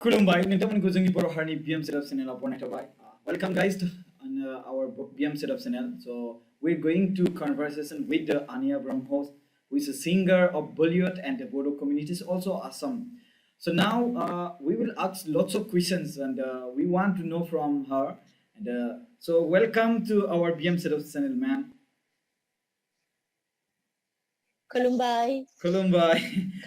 खुलुमबाय नोंथांमोनखौ जोंनि बर' हारिनि BM Setup channel बरायनाय थाबाय. Welcome guys to our BM Setup channel. So we're going to conversation with the Ania Brahmhos, who is a singer of Bollywood and the Bodo communities, also Assam. So now we will ask lots of questions and we want to know from her. And so welcome to our BM Setup channel, ma'am. Kolumbai. Kolumbai.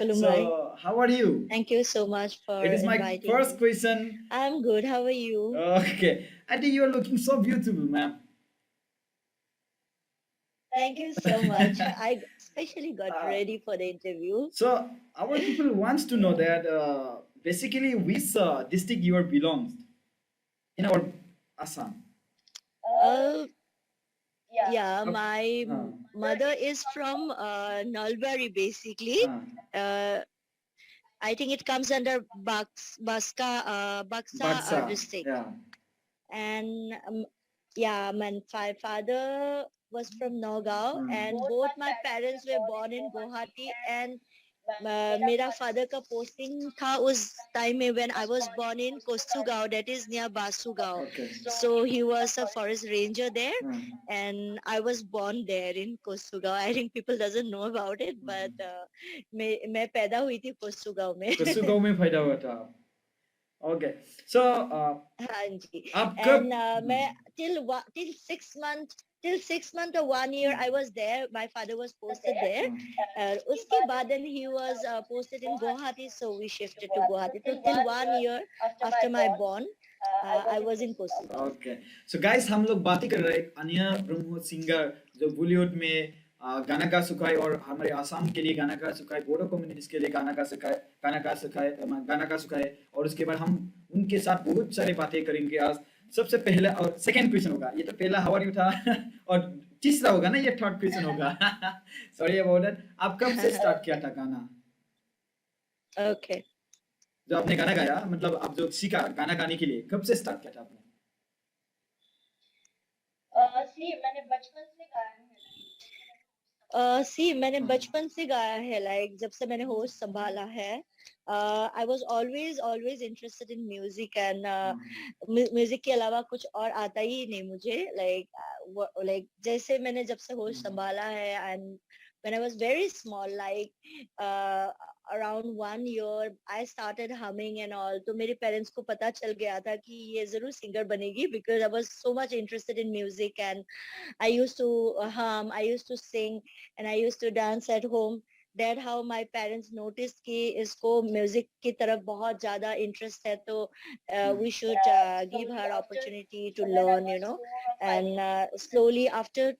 Kolumbai. So how are you? Thank you so much for It is my inviting first me. question. I'm good. How are you? Okay. I think you're looking so beautiful, ma'am. Thank you so much. I especially got ready for the interview. So our people wants to know that basically which district you are belongs in our Assam. Uh, yeah, my mother is from Nalbari basically. I think it comes under Baksa district. Yeah. And yeah, my father was from Nagaon, and both my parents were born in Guwahati, and मेरा father का posting था उस time में when I was born in Kosugaon, that is near Basugaon. Okay. So he was a forest ranger there, and I was born there in Kosugaon. I think people doesn't know about it, but मैं पैदा हुई थी कोसुगांव में. कोसुगांव में पैदा हुआ था. Okay. So हाँ जी. आप And कब मैं till 6 months or 1 year I was there. My father was posted there. Uske baad then he was posted in Guwahati, so we shifted to Guwahati. So till 1 year after my born, I was in Kosovo. Okay. So guys, हम लोग बात ही कर रहे हैं अनिया ब्रह्मो singer जो बॉलीवुड में गाना गा चुका है और हमारे आसाम के लिए गाना गा चुका है, बोडो कम्युनिटीज के लिए गाना गा चुका है और उसके बाद हम उनके साथ बहुत सारी बातें करेंगे आज. सबसे पहला और सेकंड क्वेश्चन होगा, ये तो पहला हाउ आर यू था और तीसरा होगा ना, ये थर्ड क्वेश्चन होगा. Sorry about that. आप कब से स्टार्ट किया था गाना? ओके. जो आपने गाना गाया, मतलब आप जो सीखा गाना गाने के लिए, कब से स्टार्ट किया था आपने? मैंने बचपन से गाया है, लाइक जब से मैंने होश संभाला है. I was always interested in music, and music के अलावा कुछ और आता ही नहीं मुझे. लाइक जैसे मैंने जब से होश संभाला है, and when I was very small, like around 1 year, I started humming and all. तो मेरे पेरेंट्स को पता चल गया था कि ये जरूर सिंगर बनेगी, because I was so much interested in music, and I used to hum, I used to sing, and I used to dance at home. That how my parents noticed कि इसको म्यूजिक की तरफ बहुत ज्यादा interest है, तो we should give her opportunity to learn, you know. And slowly after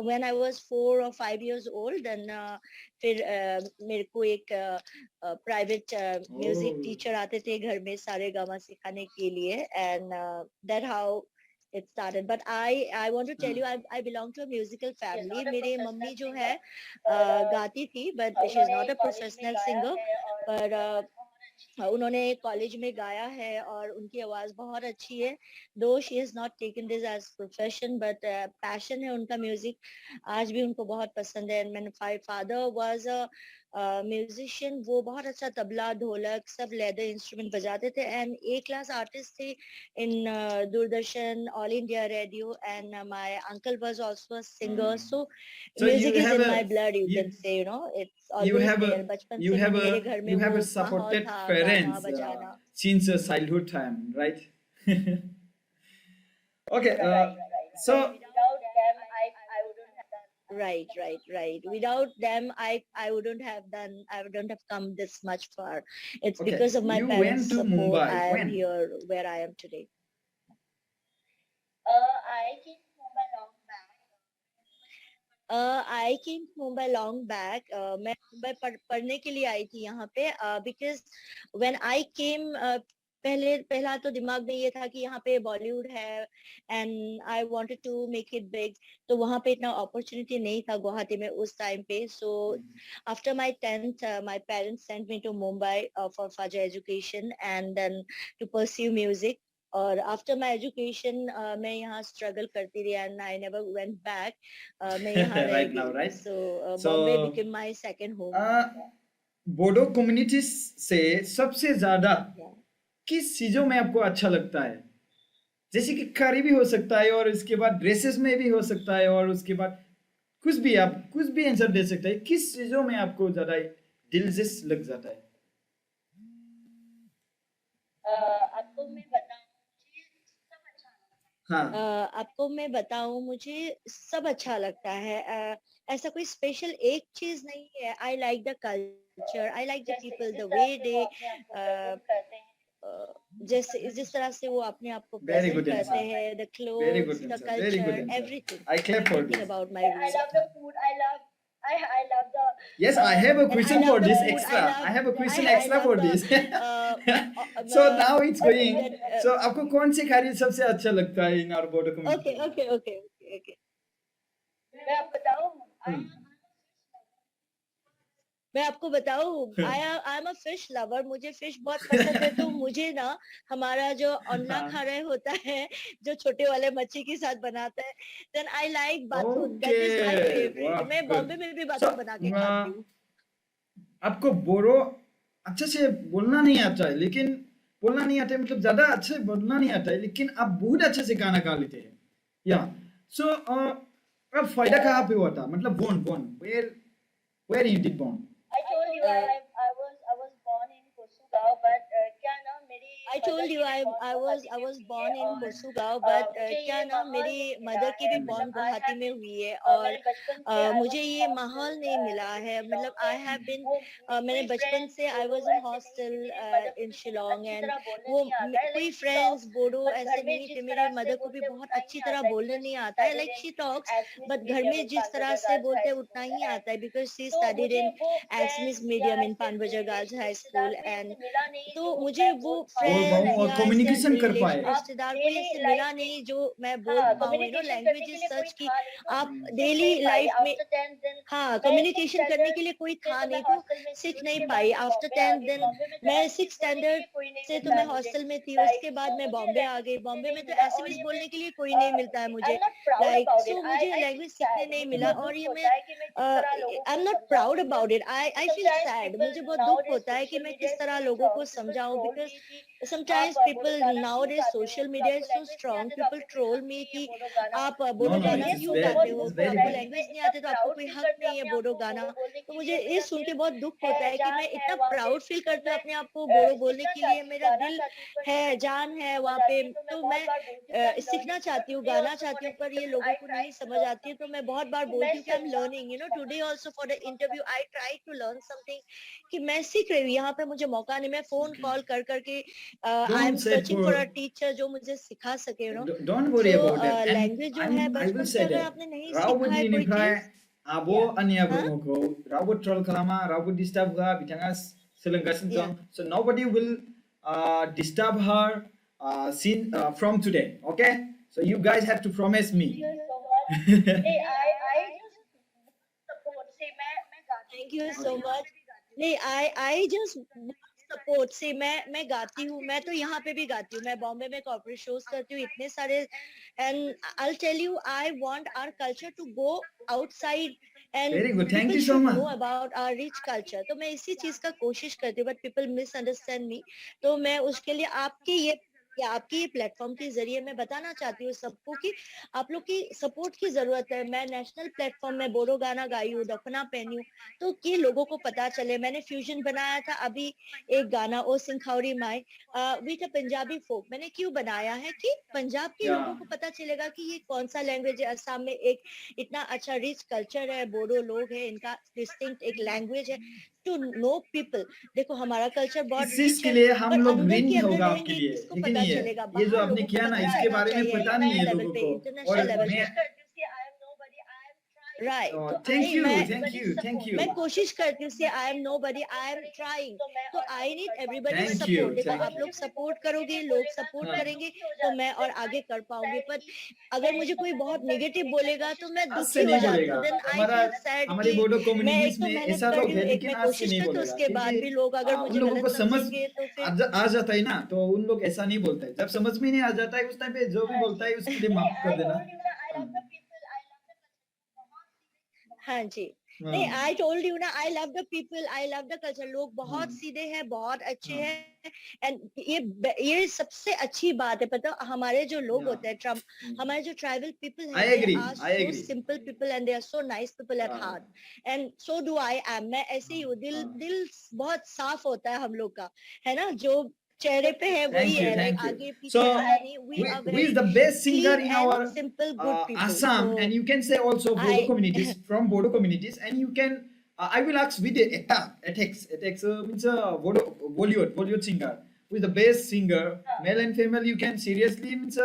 when I was 4 or 5 years old, then फिर मेरे को एक प्राइवेट म्यूजिक टीचर आते थे घर में सारे गामा सिखाने के लिए, and that how it started. But I want to tell you, I belong to a musical family. मेरे मम्मी जो है गाती थी, but she is not a professional singer, but उन्होंने कॉलेज में गाया है और उनकी आवाज बहुत अच्छी है. Though she has not taken this as profession, but passion है उनका म्यूजिक, आज भी उनको बहुत पसंद है. And my father was a musician. वो बहुत अच्छा तबला ढोलक सब लेदर इंस्ट्रूमेंट बजाते थे, एंड ए क्लास आर्टिस्ट थे in Doordarshan, all India radio. And my uncle was also a singer. So music is in my blood, you can say, you know. It's always there. बचपन से मेरे घर में वो माहौल था गाना बजाना. Since childhood time, right? Okay. So right. Without them, I wouldn't have come this much far. It's Okay. because of my You parents' went to support Mumbai. I am When? here where I am today. I came to Mumbai long back. मैं मुंबई पढ़ने के लिए आई थी यहाँ पे, because when I came, पहला तो दिमाग में ये था कि यहाँ पे बॉलीवुड है, and I wanted to make it big. तो वहाँ पे इतना अपॉर्चुनिटी नहीं था गुवाहाटी में उस टाइम पे. So after my 10th, my parents sent me to Mumbai for further education and then to pursue music. और आफ्टर माय एजुकेशन मैं यहाँ स्ट्रगल करती रही, and I never went back. मैं यहाँ रह Right now, गई. right? So So, Bombay became my second home. Bodo communities से सबसे ज्यादा किस चीजों में आपको अच्छा लगता है? जैसे कि करी भी हो सकता है, और इसके बाद ड्रेसेस में भी हो सकता है, और उसके बाद कुछ भी, आप कुछ भी आंसर दे सकते हैं। किस चीजों में आपको ज्यादा दिलचस्प लग जाता है? आपको मैं बताऊं, मुझे सब अच्छा हाँ। आपको मैं बताऊं, मुझे सब अच्छा लगता है। ऐसा कोई स्पेशल एक चीज नहीं है। I like the culture, I like the people, the way they जैसे जिस तरह से वो अपने आप को Very प्रेजेंट good करते answer. हैं, the Very good clothes, the answer. Very good culture, answer. Everything I clap for everything this. About my I room. love the food. I love the Yes, I have a And I question for love the this food. extra. I have a question I extra love for the this. So uh, now it's going. that So आपको कौन सी खारी सबसे अच्छा लगता है in our border okay, community? okay, okay, okay, okay. मैं आपको बताऊं Hmm. मैं आपको बताऊं, I am a fish lover, मुझे फिश बहुत पसंद है। तो मुझे ना हमारा जो अन्ना हाँ. खारे होता है, जो छोटे वाले मच्छी के साथ बनाता है, देन आई लाइक बाथुन, that is my Okay. Favourite. Wow. मैं Good. बॉम्बे में भी So बाथुन बना के खाती हूँ। आपको बोरो अच्छे से बोलना नहीं आता है, लेकिन बोलना नहीं आता है मतलब ज्यादा अच्छे से बोलना नहीं आता है, लेकिन आप बहुत अच्छे से गाना गा लेते हैं। या सो अब फायदा कहाँ पे हुआ था, मतलब born born where you did born? I told you I was born in Kosugaon, but क्या ना मेरी आई मदर टोल्ड की यू भी I born I was Guwahati I में वाज हुई है बॉर्न इन और कोसुगांव, बट मुझे क्या ये ना माहौल मेरी नहीं मिला मदर की है। भी बॉर्न मतलब आई गुवाहाटी हैव में बीन हुई है, और मैंने बचपन से आई मुझे वाज इन ये हॉस्टल माहौल नहीं मिला है। मतलब शिलोंग आई में। हैव बीन वो मैंने कोई बचपन फ्रेंड्स से आई बोडो वाज इन ऐसे नहीं थे, हॉस्टल मेरे मदर को इन भी बहुत शिलोंग, अच्छी एंड तरह बोलने वो नहीं आता है, कोई like she friends talks, Bodo but ऐसे घर में नहीं थे। जिस मेरी तरह से मदर को भी बोलते बहुत उतना अच्छी ही तरह आता है, बोलने बिकॉज नहीं शी आता है। Studied like in she talks, Assamese but घर मीडियम में इन जिस तरह पानबजा से गर्ल्स बोलते हाई हैं उतना स्कूल। ही एंड आता है, बिकॉज शी तो स्टडीड मुझे इन वो एसमिस फ्रेंड्स या मीडियम इन ऐसे पानबजा गर्ल्स हाई रिश्तेदार स्कूल। कोई एंड ऐसे मिला नहीं तो जो मुझे मैं वो बोल बोल पाऊँ या पाऊँ फ्रेंड्स और या ऐसे कम्युनिकेशन कर पाए। आप रिश्तेदार कोई डेली ऐसे मिला लाइफ में नहीं जो मैं बोल हाँ पाऊँ। कम्युनिकेशन करने के लैंग्वेज लिए कोई सच की था नहीं, तो आप सीख डेली नहीं पाई लाइफ में, आफ्टर 10th दिन। हाँ, मैं सिक्स कम्युनिकेशन करने के स्टैंडर्ड लिए कोई से था तो मैं नहीं, तो हॉस्टल में थी, सीख नहीं उसके बाद पाई। मैं आफ्टर बॉम्बे आ 10th गई। दिन बॉम्बे में तो मैं ऐसे भी 6 बोलने के स्टैंडर्ड लिए कोई नहीं से तो मिलता मैं है मुझे, हॉस्टल में थी, लाइक उसके बाद तो मैं मुझे बॉम्बे आ लैंग्वेज गई। सीखने बॉम्बे में नहीं तो मिला ऐसे और भी ये मैं बोलने के लिए कोई नहीं मिलता है आई मुझे। Am not proud like about it. So मुझे आई लैंग्वेज फील सीखने सैड, नहीं मुझे मिला, बहुत और दुख ये होता मैं है कि मैं किस तरह लोगों आई को एम नॉट समझाऊं, proud because about it. I feel sometimes sad, people मुझे बहुत दुख nowadays होता है कि social मैं media किस is तरह so लोगों को strong, people समझाऊं, troll बिकॉज me कि समटाइम्स आप बोडो पीपल गाना नाउ क्यों डेज गाते सोशल हो, तो मीडिया आपको इज सो लैंग्वेज नहीं स्ट्रांग, आते तो पीपल आपको कोई ट्रोल हक मी नहीं है कि बोडो गाना। आप नो बोडो तो नो, गाना इट ये इज क्यों सुन के गाते बहुत वेरी हो, इट दुख इज फिर वेरी होता आपको है गुड। कि मैं लैंग्वेज नहीं इतना आते तो आपको प्राउड कोई फील हक करती हूँ नहीं है अपने आप बोडो को गाना। बोडो बोलने तो के मुझे लिए। ये मेरा सुन के दिल बहुत दुख है, होता है कि जान मैं है इतना वहाँ पे। प्राउड फील तो करती हूँ मैं अपने आप को बोडो बोलने सीखना के लिए, चाहती हूँ, मेरा गाना दिल चाहती हूँ, पर मैं है, लैंग्वेज जान नहीं है समझ वहाँ पे। आती है, तो मैं तो बहुत मैं बार बोलती हूँ कि आई एम सीखना लर्निंग। सो चाहती हूँ, टुडे गाना आल्सो चाहती फॉर हूँ, द पर ये इंटरव्यू लोगों आई को नहीं ट्राइड टू समझ लर्न आती है। तो समथिंग मैं बहुत बार कि मैं बोलती हूँ कि आई एम समझाऊँ लर्निंग, कुछ टुडे वहाँ। Also for the interview I try to learn something, कि मैं सीख रही हूँ। यहाँ पे मुझे मौका नहीं, मैं फोन Okay. कॉल कर करके I am Don't say searching for a for teacher जो मुझे सिखा सके, don't worry so about that. And language जो है I will बचपन से say अगर that आपने नहीं रावबो सीखा है कोई दिनैनिफ्राय चीज, आब' या आनिया हाँ, ब्रह्मखौ रावबो ट्रल खालामा, रावबो डिस्टार्ब होआ, बिथाङा सोलोंगासिनो या दं. So nobody will disturb her from today. Okay? So you guys have to promise me. Thank you so much. नहीं आई जस्ट सपोर्ट से मैं गाती थैंक हूँ, यू मैं सो यहाँ मच। पे भी गाती हूँ। नहीं, आई जस्ट सपोर्ट से मैं गाती हूँ। मैं तो यहाँ पे भी गाती हूँ, मैं बॉम्बे में कॉर्पोरेट शोज करती हूँ इतने सारे। And I tell you, I want our culture to go outside, and Very good. Thank people you so should much. Know about our rich culture. तो मैं इसी चीज का कोशिश करती हूँ, बट पीपल मिसअंडरस्टैंड मी। तो मैं उसके लिए आपके ये या आपके ये प्लेटफॉर्म के जरिए मैं बताना चाहती हूँ सबको कि आप लोग की सपोर्ट की जरूरत है। मैं नेशनल प्लेटफॉर्म में बोडो गाना गाई हूँ, दफना पहनी हूँ, तो कि लोगों को पता चले। मैंने फ्यूजन बनाया था अभी एक गाना, ओ सिंखावरी माई, विथ अ पंजाबी फोक। मैंने क्यों बनाया है कि पंजाब के Yeah. लोगों को पता चलेगा कि ये कौन सा लैंग्वेज है। असम में एक इतना अच्छा रिच कल्चर है, बोडो लोग है, इनका डिस्टिंक्ट एक लैंग्वेज है। टू नो पीपल, देखो हमारा कल्चर बहुत इस चीज रिच के है, लिए हम पर लोग अंदर ऋणी के अंदर होगा आपके रहेंगे लिए, किसको है कि पता नहीं है? चलेगा? ये जो बाहर आपने लोगों को किया ना, पता इसके चलना बारे में चाहिए पता नहीं है मैं इंटरनेशनल लेवल लोगों पे, को। और इंटरनेशनल लेवल मैं पे। कोशिश करती हूँ कि I M nobody, I am trying right, तो थैंक आई यू, मैं थैंक यू, थैंक यू, मैं कोशिश करती हूँ, से I am nobody, I am करेंगे ट्राइंग। तो मैं तो और आई आगे नीड बढ़ पाऊंगी। Everybody but thank you, support. देखो, अगर आप थैंक मुझे लोग कोई सपोर्ट बहुत करोगे, नेगेटिव लोग बोलेगा तो सपोर्ट मैं यू। करेंगे, दुखी हो तो जाती मैं हूँ। और देन आगे आई कर फील पाऊंगी। सैड पर कि अगर मैंने मुझे तो कोई बहुत मेहनत करके नेगेटिव देखा, बोलेगा तो कोशिश मैं की आज दुखी से कि हो नहीं मैं जाती बोलेगा। हूँ। बोडो देन गाना आई हमारा फील गाना सैड हमारे कि बोडो मैं कम्युनिटीज एक तो में मेहनत ऐसा कर लोग रही है, हूँ, एक लेकिन मैं आज से कोशिश नहीं करती हूँ, बोलेगा, उसके क्योंकि बाद भी लोग अगर उन मुझे लोगों गलत को समझ समझेंगे तो फिर आ जाता है ना, तो उन लोग ऐसा नहीं बोलते। जब समझ में नहीं आ जाता है, उस टाइम पे जो भी हाँ बोलता जी। है उसके लिए नहीं माफ कर आई देना। टोल्ड यू ना, आई हाँ। Love the people, I love the culture बहुत। हाँ जी। नहीं, हाँ, आई टोल्ड यू ना, I love the people, I love the culture. लोग बहुत हाँ, सीधे हैं, बहुत अच्छे हाँ, हैं। एंड ये सबसे अच्छी बात है। पता है, हमारे जो लोग yeah. होते हैं, ट्रम्प, हमारे जो ट्राइबल पीपल I है, they agree. Are I so agree. Simple people and they are so nice people at Yeah. Heart. And so do I am, मैं ऐसे ही हूँ। दिल हाँ. दिल बहुत साफ होता है हम लोग का, है ना? जो चेहरे पे है वही Thank you, है, लाइक thank you. आगे पीछे So, ऐसा नहीं। We are who is very the best singer clean in and our simple good people. Assam, so and you can say also Bodo I communities, from Bodo communities, and you can. I will ask with the Atex means Bollywood singer. Who is the best singer, male and female? You can seriously means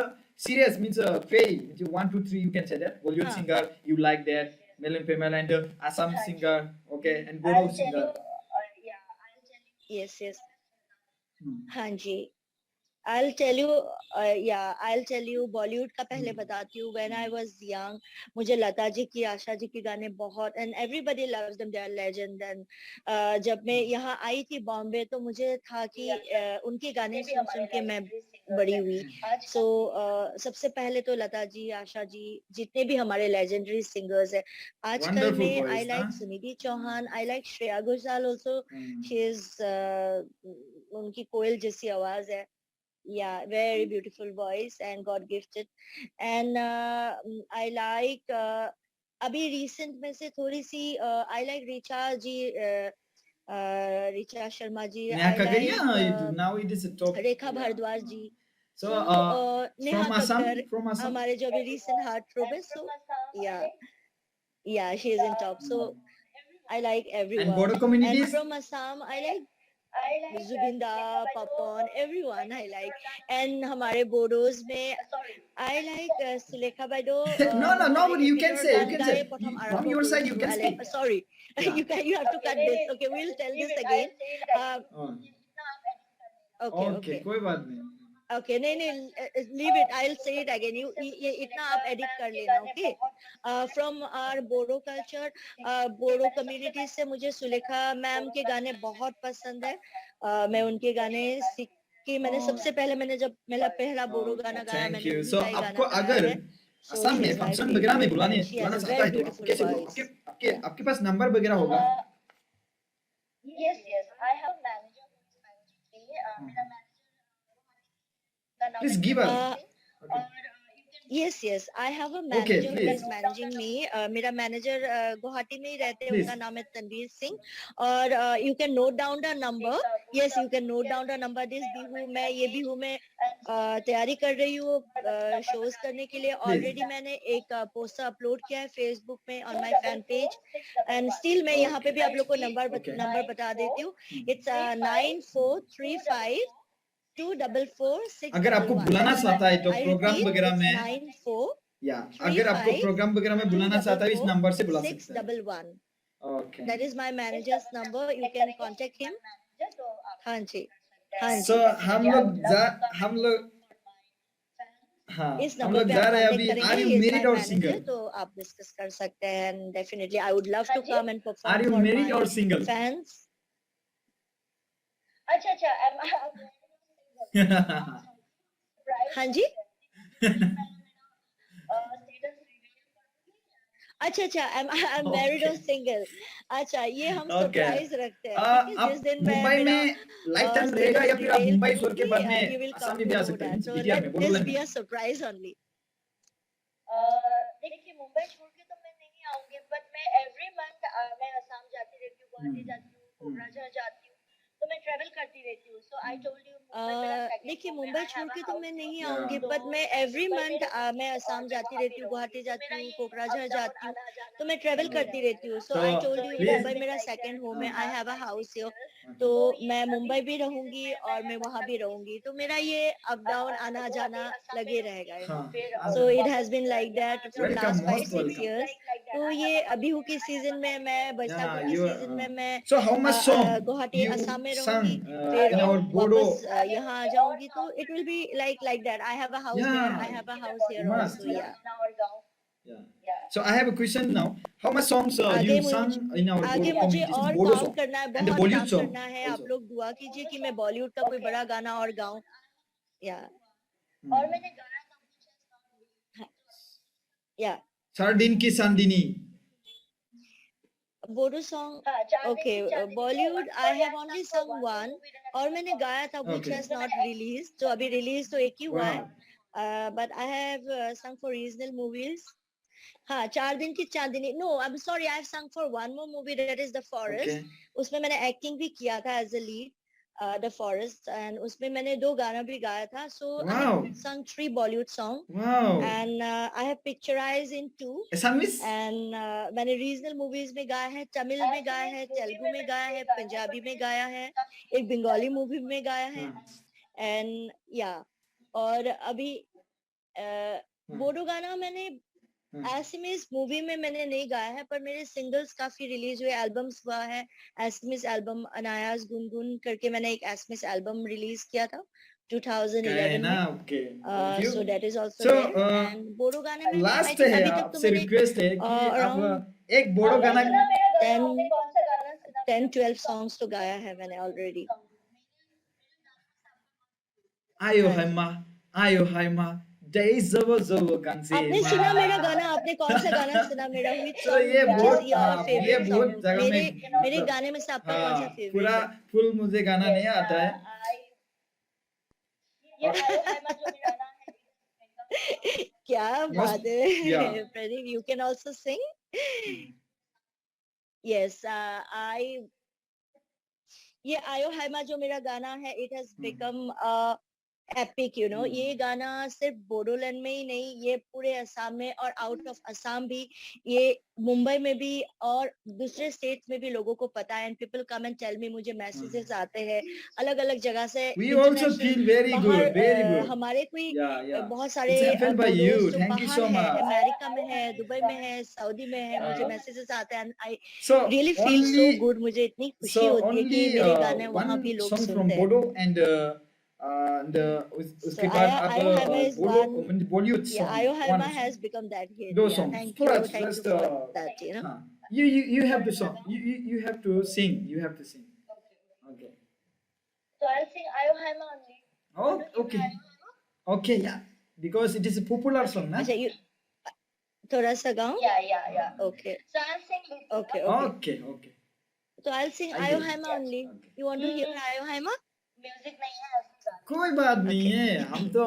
serious means pay. Means 1, 2, 3. You can say that Bollywood हाँ, singer. You like that male and female, and Assam हाँ जी, singer, okay, and Bodo I'll tell you, singer. I'll tell you yes yes, Hmm. हाँ जी। I'll tell you, I'll tell you Bollywood का पहले Hmm. बताती हूँ। When I was young, मुझे लता जी की, आशा जी के गाने बहुत, and everybody loves them, they are legend। and जब मैं यहाँ आई थी बॉम्बे, तो मुझे था कि उनके गाने जितने भी सुन सुन हमारे के मैं लेजेंडरी सिंगर्स बड़ी हैं हुई। आजकल सो सबसे पहले तो लता जी, आशा जी, जितने भी हमारे लेजेंडरी सिंगर्स हैं आजकल Wonderful में, I voice, huh? Like Sunidhi Chauhan, I like Shreya Ghoshal also. Hmm. She is, उनकी कोयल जैसी आवाज है। Yeah, very beautiful voice and God gifted। and I like अभी recent में से थोड़ी सी I like Richa ji, Richa Sharma ji. Neha I Kagaria, like now it is a top. Rekha Yeah. Bhardwaj ji. So, So Neha from Assam, Kakkar, from Assam. हमारे जो अभी recent everyone heart थ्रोब है। and from So Assam I yeah, like yeah, she is in top। Hmm. So I like And everyone। border and communities. from Assam I like I like Sulekha Zubinda, Bado, Papan, everyone I Manoj like। Pradhan, and हमारे बोडोज में sorry I like Sulekha Baido, No, no, Mohare nobody. You can Epitor say, you can Bandare say. Potham From Arambo your side, you Korisu। can I like, speak. sorry, Yeah. you have to okay cut नहीं this। नहीं Okay, we'll just tell leave this it again। I'll say it again Oh. इतना आप edit कर लेना Okay, Okay, okay, कोई बात नहीं. okay, नहीं नहीं, leave it, I'll say it again। ये इतना आप edit कर लेना। Okay, from our Bodo culture, Bodo community से मुझे सुलेखा मैम के गाने बहुत पसंद है। मैं उनके गाने सीख के, मैंने सबसे पहले, मैंने जब मेरा पहला बोडो गाना गाया, Thank मैंने you. उन्हीं So का ही आपको गाना गाया अगर है। So असम she में is my फंक्शन वगैरह में favorite बुलाने and she has बुलाना a चाहता very है, तो आप beautiful कैसे voice। आपके आपके Yeah, आपके पास नंबर वगैरह होगा? yes yes I have manager who is managing me मेरा manager का नाम है Please give us. Tanveer uh, Singh Okay. और you can yes yes, I have a Okay, manager who please. is managing me। मेरा manager Guwahati में ही रहते हैं, Please. उनका नाम है तनवीर सिंह। और you can note down the number। yes, you can note down the number। this Bihu में, ये बिहू में तैयारी कर रही हूँ शोज करने के लिए। Please. ऑलरेडी मैंने एक पोस्टर अपलोड किया है फेसबुक में on my fan page. And still मैं यहाँ पे भी आप लोग को Okay. नंबर बता देती हूँ। Hmm. इट्स 9435 244 अगर आपको 611। बुलाना चाहता है तो आई प्रोग्राम रिपीट, वगैरह इट्स में, 9435 अगर आपको प्रोग्राम वगैरह में बुलाना चाहता है इस नंबर से बुला सकते हैं. 244 611। Okay. That is my manager's number, you can contact him। हाँ जी, हाँ So जी, हम लोग हाँ इस हम नंबर लोग पे जा आप रहे हैं कांटेक्ट अभी. करेंगे। Are you he is married my or manager, single? तो आप डिस्कस कर सकते हैं। And definitely I would love to come and Are perform you for married my or single? Fans. अच्छा अच्छा हाँ जी, अच्छा अच्छा, आई एम मैरिड और Okay. सिंगल। अच्छा, ये हम Okay. सरप्राइज रखते हैं, ठीक है? जिस आप दिन मैं मुंबई मेरा में लाइफ टाइम रहेगा स्टेटस या फिर आप रिवील मुंबई छोड़ के करूंगी, बाद में यू विल आसाम कम में टू भी आ नो सकते हैं? दैट। सो बीटीआर लेट में दिस बोडोलैंड बी में. A surprise only. देखिए मुंबई छोड़ के तो मैं नहीं आऊंगी बट मैं एवरी मंथ मैं असम जाती रहती हूँ गुवाहाटी जाती हूँ कोकराझार जाती हूँ तो मैं ट्रेवल करती रहती हूँ सो आई टोल्ड यू मुंबई मेरा सेकंड देखिए, होम है मुंबई आई छोड़ हैव अ के तो हाउस मैं नहीं हियर आऊंगी, Yeah. तो बट मैं एवरी मुंबई मंथ में रहूंगी मैं और असम मैं जाती वहां पे रहती हूँ, रहूंगी गुवाहाटी तो जाती मेरा हूँ, ये अप कोकराझार डाउन जाती हूँ, आना तो जाना मैं ट्रेवल चलते करती रहता रहती है हूँ। So So I told you, it has please. Mumbai been मेरा like second that home for है। I last have a 5 house 6 here. Years तो तो ये मैं अभी मुंबई के भी सीजन रहूंगी में और मैं वहां भी पंजाबी रहूंगी, तो मेरा ये अप डाउन आना जाना गुवाहाटी असम में लगे रहूंगी रहेगा, यू नो। हाँ. फिर सो इट हैज वापस बीन लाइक यहाँ दैट आ फॉर जाऊंगी Welcome, लास्ट फाइव तो most इट six will welcome. Be years like that तो आई ये हैव अ अभी हाउस के here I season have a में, फैमिली मैं हियर Yeah, बैसाखी के you. सीजन में मैं So how much song Guwahati you Assam में sung रहूंगी, फिर in our Bodo? वापस आगे यहाँ आ मुझे और जाऊंगी, तो song it will be like that. I have a house there, Yeah, I have a कि मैं house you here Bollywood must. आल्सो। Yeah. या अपना और गाऊं Yeah. या So I have a question now. How much songs आगे you मुझे sung in our आगे Bodo मुझे communities, और Bodo काम song करना है, and the बहुत Bollywood काम song करना है। आप also? लोग दुआ कीजिए कि मैं बॉलीवुड का कोई ओके बड़ा गाना और गाऊं। या और Hmm. मैंने गाया था कुछ या Sardin ki Sandini. Bodo song हाँ, चार दिन ओके की चांदनी का Bollywood one, I but have I've only sung for संग one more one movie that I've और sung मैंने for. गाया था व्हिच Okay. हैज तो मैं नॉट रिलीज, तो अभी रिलीज तो एक ही हुआ है, Wow. But I have sung for regional movies. हाँ, 4 Din Ki Chandni, no I am sorry, I have sung for one more movie that is the forest. Okay. उसमें मैंने एक्टिंग भी किया था as a lead, the forest, and उसमें मैंने 2 गाना भी गाया था. So I have Wow. Sung 3 Bollywood song Wow. And I have picturise in 2. Assamese? एंड मैंने रीजनल मूवीज में गाया है, तमिल में गाया है, Assamese movie तेलुगु में में मैंने गाया नहीं है, गाया, पंजाबी but में मैंने गाया है, तमिल एक में बंगाली गाया. मूवी में गाया है. एंड या और अभी बोडो गाना मैंने एसएमएस मूवी में मैंने नहीं गाया है, पर मेरे सिंगल्स काफी रिलीज हुए, एल्बम्स हुआ है. एसएमएस एल्बम अनायास गुनगुन करके मैंने एक एसएमएस एल्बम रिलीज किया था 2011 में. Okay. Thank you. So that is also So, there. And Bodo गाने मैंने आई लास्ट थिंक है अभी तक तो आपसे मैंने रिक्वेस्ट है कि आप अराउंड एक बोडो आपने गाना सुना मेरा गाना, 10 आपने कौन सा गाना सुना? 10-12 सॉन्ग्स तो गाया है मैंने ऑलरेडी. आयो हाँ है जी. माँ, आयो है माँ, जय जबो जबो कांसे आपने माँ. सुना मेरा गाना, आपने कौन सा गाना सुना मेरा, व्हिच तो सॉन्ग ये व्हिच बहुत इज योर ये फेवरेट बहुत सॉन्ग? जगह मेरे में मेरे मतलब गाने में से आपका कौन सा हाँ फेवरेट पूरा है? फुल मुझे गाना नहीं Yes, आता है. ये आयो है मैं जो मेरा गाना है. क्या Most बात है yeah. Pradeep, you can also sing. Yes I ये आयो है मा जो मेरा गाना है, it has become epic, you know. ये गाना सिर्फ बोडोलैंड में ही नहीं, ये पूरे असम में और आउट ऑफ असम भी, ये मुंबई में भी और दूसरे स्टेट्स में भी लोगों को पता है. And people come and tell me, मुझे मैसेजेस आते हैं अलग अलग जगह से. We also feel very बाहर good, very good. हमारे कोई Yeah. बहुत It's सारे happened by बोडोस you. जो Thank you बाहर so है, much. अमेरिका में है, दुबई में है, सऊदी में है, मुझे हाँ. मैसेजेस आते हैं. आई So really feel so only good, मुझे इतनी खुशी so होती है कि only मेरे गाने वहां भी one लोग song from सुनते हैं. Bodo and So उसके बाद आप Ayo Haima is बोलो one. Bollywood Yeah, song Ayo one Haima song. has become that hit. Those Yeah, songs thank थोड़ा you just for that. You know. हाँ you have to song you have to sing okay. So I'll sing Ayo है मैं only. Oh okay okay yeah because it is a popular song ना. अच्छा, you थोड़ा सा गाओ. Yeah. Okay. So I'll sing Little. Okay. Okay. So I'll sing I Ayo get it. Haima Yes. only. Okay. You want to hear Ayo Haima? Music नहीं है ऐसी गाना. कोई बात नहीं Okay. है हम तो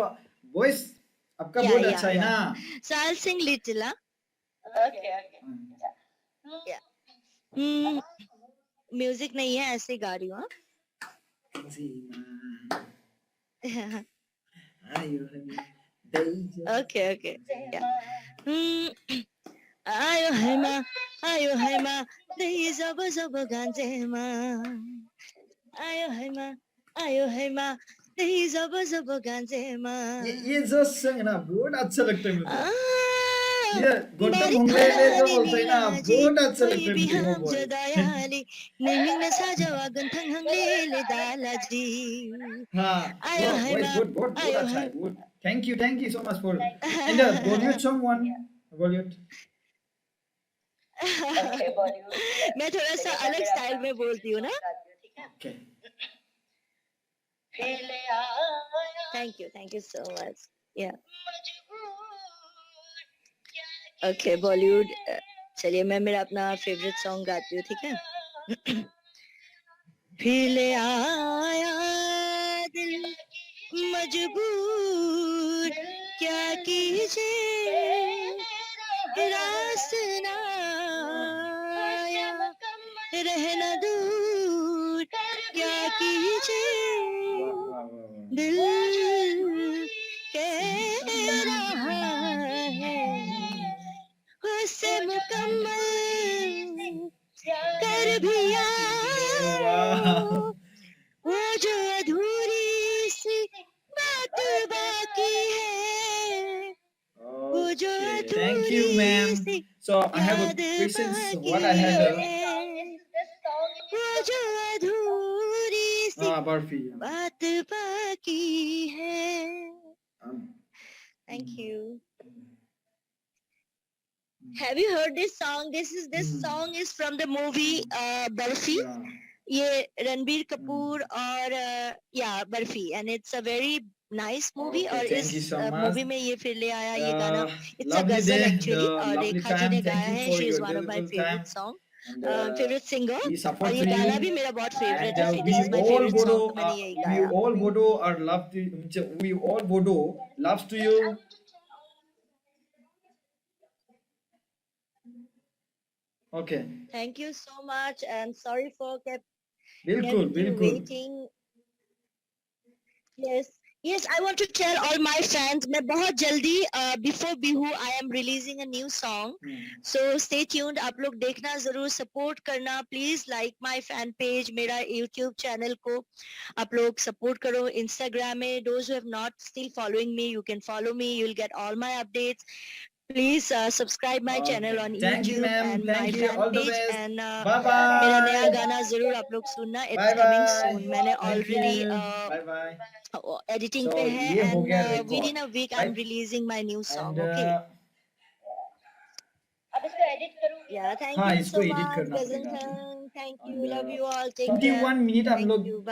वॉइस आपका Yeah, बहुत yeah, अच्छा है ना. So I'll sing little. Huh? Okay. Yeah. Hmm. Music नहीं है, ऐसे ही गा रही हूँ. हाँ? Okay. Yeah. Hmm. Ayo Haima, dahi zaba zaba ganjema. Ayo Haima, dahi zaba zaba ganjema. ये जो संग ना बहुत अच्छा लगता है मुझे. Ah, ये गौतम bari हुंगले ने जो khani बोलते हैं ना milaji, बहुत अच्छा koi लगता है bhi मुझे वो ham voice. jadayali, naming na sajawa ganthang hangle dalaji. हाँ Ayo voice Haima, बहुत ayo अच्छा है. Haima. Thank you so much for and the Bollywood song one Bollywood. Okay, Bollywood. मैं थोड़ा सा अलग स्टाइल में बोलती हूँ ना. Okay. पहले आया Thank you so much. Yeah. मजबूर क्या Okay, Bollywood. चलिए मैं मेरा अपना फेवरेट सॉन्ग गाती हूँ, ठीक है. फिर ले आया दिल मजबूर, क्या कीजिए रास ना आया, रहना दूर, क्या कीजिए दिल कह रहा है, उससे मुकम्मल कर भी आओ, वो जो अधूरी सी बात बाकी है, वो जो Thank you, अधूरी ma'am. C So I have a याद questions. बाकी What I have है, वो जो अधूरी सी Barfi. बात बाकी है. Um, Thank you. Have you heard this song? This song is from the movie Barfi. yeah. ये रणबीर कपूर और या barfi, and it's a very nice movie. Okay, और thank you इस so much. मूवी में ये फिर ले आया ये गाना. It's a Lovely गजल day, actually, और lovely रेखा जी time. ने गाया Thank you है. for She is your one of my valuable favorite time. song. And favourite singer we और support ये to गाना you. भी मेरा बहुत फेवरेट And है we this is my all favourite Bodo, song तो मैंने यही we गाया all Bodo are love to, we all Bodo loves to you. Okay. Thank you so much and sorry for बिल्कुल kept you बिल्कुल. waiting. Yes, yes, I want to tell all my fans मैं बहुत जल्दी before Bihu I am releasing a new song. So stay tuned. आप लोग देखना जरूर support करना. Please like my fan page मेरा YouTube channel को आप लोग support करो. Instagram में those who have not still following me you can follow me. You'll get all my updates. Please subscribe my channel on Thank you, YouTube ma'am. and Thank my you. fan All the page best. and Bye मेरा नया bye. गाना जरूर आप लोग सुनना. It's Bye coming bye. soon. मैंने Thank already you. Bye bye. Editing So पे है ये हो and गया record, within a week I'm right? releasing my new song. And Okay. अब इसको एडिट करूंगी Yeah, ना thank हाँ you इसको so edit much, करना Gazan पड़ेगा. Khan. Thank you. And Love you all. Take care. 21 minute हम Thank लोग you. Bye.